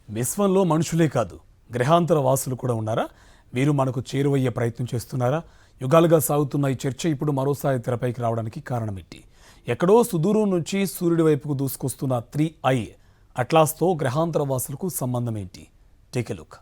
విశ్వంలో మనుషులే కాదు గ్రహాంతర వాసులు కూడా ఉన్నారా? వీరు మనకు చేరువయ్యే ప్రయత్నం చేస్తున్నారా? యుగాలుగా సాగుతున్న ఈ చర్చ ఇప్పుడు మరోసారి తెరపైకి రావడానికి కారణమేంటి? ఎక్కడో సుదూరం నుంచి సూర్యుడి వైపుకు దూసుకొస్తున్న 3I అట్లాస్తో గ్రహాంతర వాసులకు సంబంధం ఏంటి? Take a look.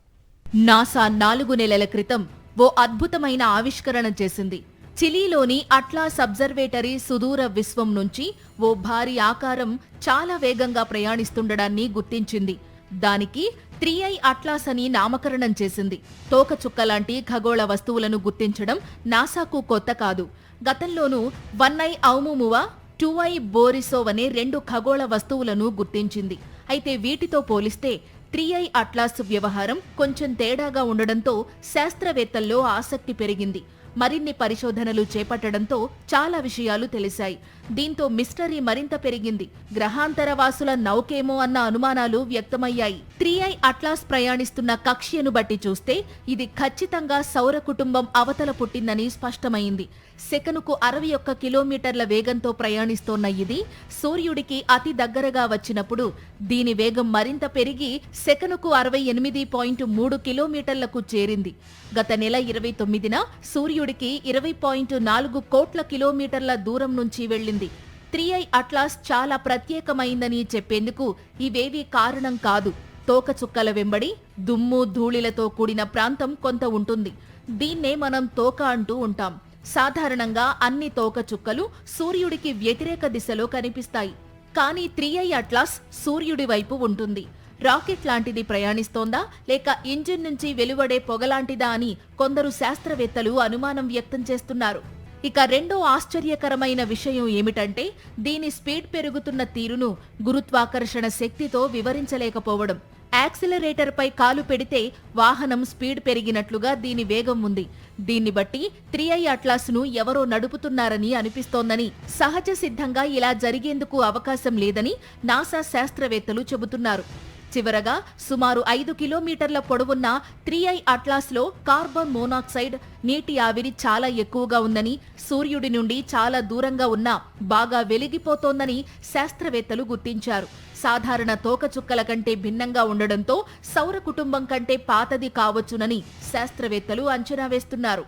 నాసా 4 నెలల క్రితం ఓ అద్భుతమైన ఆవిష్కరణ చేసింది. చిలీలోని అట్లాస్ అబ్జర్వేటరీ సుదూర విశ్వం నుంచి ఓ భారీ ఆకారం చాలా వేగంగా ప్రయాణిస్తుండడాన్ని గుర్తించింది. దానికి 3I అట్లాస్ అని నామకరణం చేసింది. తోకచుక్క లాంటి ఖగోళ వస్తువులను గుర్తించడం నాసాకు కొత్త కాదు. గతంలోనూ 1I ఔముమువా, 2I బోరిసోవ్ అనే 2 ఖగోళ వస్తువులను గుర్తించింది. అయితే వీటితో పోలిస్తే 3I అట్లాస్ వ్యవహారం కొంచెం తేడాగా ఉండడంతో శాస్త్రవేత్తల్లో ఆసక్తి పెరిగింది. మరిన్ని పరిశోధనలు చేపట్టడంతో చాలా విషయాలు తెలిసాయి. దీంతో మిస్టరీ మరింత పెరిగింది. గ్రహాంతర వాసుల నౌకేమో అన్న అనుమానాలు వ్యక్తమయ్యాయి. 3I అట్లాస్ ప్రయాణిస్తున్న కక్ష్యను బట్టి చూస్తే ఇది ఖచ్చితంగా సౌర కుటుంబం అవతల పుట్టిందని స్పష్టమైంది. సెకనుకు 61 కిలోమీటర్ల వేగంతో ప్రయాణిస్తోన్న ఇది సూర్యుడికి అతి దగ్గరగా వచ్చినప్పుడు దీని వేగం మరింత పెరిగి సెకనుకు 68.3 కిలోమీటర్లకు చేరింది. గత నెల 29న సూర్యుడికి 20.4 కోట్ల కిలోమీటర్ల దూరం నుంచి వెళ్ళింది. 3I అట్లాస్ చాలా ప్రత్యేకమైందని చెప్పేందుకు ఇవేవీ కారణం కాదు. తోకచుక్కల వెంబడి దుమ్ము ధూళిలతో కూడిన ప్రాంతం కొంత ఉంటుంది. దీన్నే మనం తోక అంటూ ఉంటాం. సాధారణంగా అన్ని తోకచుక్కలు సూర్యుడికి వ్యతిరేక దిశలో కనిపిస్తాయి. కానీ 3I అట్లాస్ సూర్యుడి వైపు ఉంటుంది. రాకెట్ లాంటిది ప్రయాణిస్తోందా లేక ఇంజిన్ నుంచి వెలువడే పొగలాంటిదా అని కొందరు శాస్త్రవేత్తలు అనుమానం వ్యక్తం చేస్తున్నారు. ఇక రెండో ఆశ్చర్యకరమైన విషయం ఏమిటంటే దీని స్పీడ్ పెరుగుతున్న తీరును గురుత్వాకర్షణ శక్తితో వివరించలేకపోవడం. యాక్సిలరేటర్ పై కాలు పెడితే వాహనం స్పీడ్ పెరిగినట్లుగా దీని వేగం ఉంది. దీన్ని బట్టి 3I అట్లాస్ ను ఎవరో నడుపుతున్నారని అనిపిస్తోందని, సహజ సిద్ధంగా ఇలా జరిగేందుకు అవకాశం లేదని నాసా శాస్త్రవేత్తలు చెబుతున్నారు. చివరగా సుమారు 5 కిలోమీటర్ల పొడవున్న 3I అట్లాస్ లో కార్బన్ మోనాక్సైడ్, నీటి ఆవిరి చాలా ఎక్కువగా ఉందని, సూర్యుడి నుండి చాలా దూరంగా ఉన్నా బాగా వెలిగిపోతోందని శాస్త్రవేత్తలు గుర్తించారు. సాధారణ తోకచుక్కల కంటే భిన్నంగా ఉండడంతో సౌర కుటుంబం కంటే పాతది కావచ్చునని శాస్త్రవేత్తలు అంచనా వేస్తున్నారు.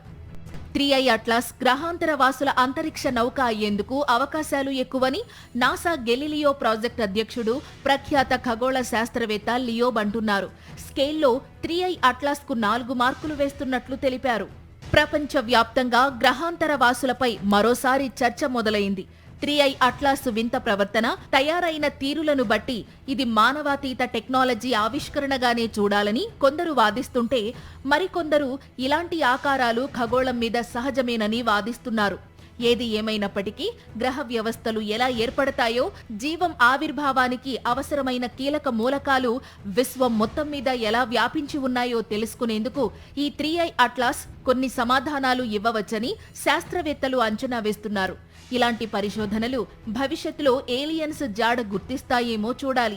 3I అట్లాస్ గ్రహాంతర వాసుల అంతరిక్ష నౌక అయ్యేందుకు అవకాశాలు ఎక్కువని నాసా గెలీలియో ప్రాజెక్ట్ అధ్యక్షుడు, ప్రఖ్యాత ఖగోళ శాస్త్రవేత్త లియోబ్ అంటున్నారు. స్కేల్లో 3I అట్లాస్ కు 4 మార్కులు వేస్తున్నట్లు తెలిపారు. ప్రపంచవ్యాప్తంగా గ్రహాంతర వాసులపై మరోసారి చర్చ మొదలైంది. 3I అట్లాస్ వింత ప్రవర్తన, తయారైన తీరులను బట్టి ఇది మానవాతీత టెక్నాలజీ ఆవిష్కరణగానే చూడాలని కొందరు వాదిస్తుంటే, మరికొందరు ఇలాంటి ఆకారాలు ఖగోళం మీద సహజమేనని వాదిస్తున్నారు. ఏది ఏమైనప్పటికీ గ్రహ వ్యవస్థలు ఎలా ఏర్పడతాయో, జీవం ఆవిర్భావానికి అవసరమైన కీలక మూలకాలు విశ్వం మొత్తం మీద ఎలా వ్యాపించి ఉన్నాయో తెలుసుకునేందుకు ఈ 3I అట్లాస్ కొన్ని సమాధానాలు ఇవ్వవచ్చని శాస్త్రవేత్తలు అంచనా వేస్తున్నారు. ఇలాంటి పరిశోధనలు భవిష్యత్తులో ఏలియన్స్ జాడ గుర్తిస్తాయేమో చూడాలి.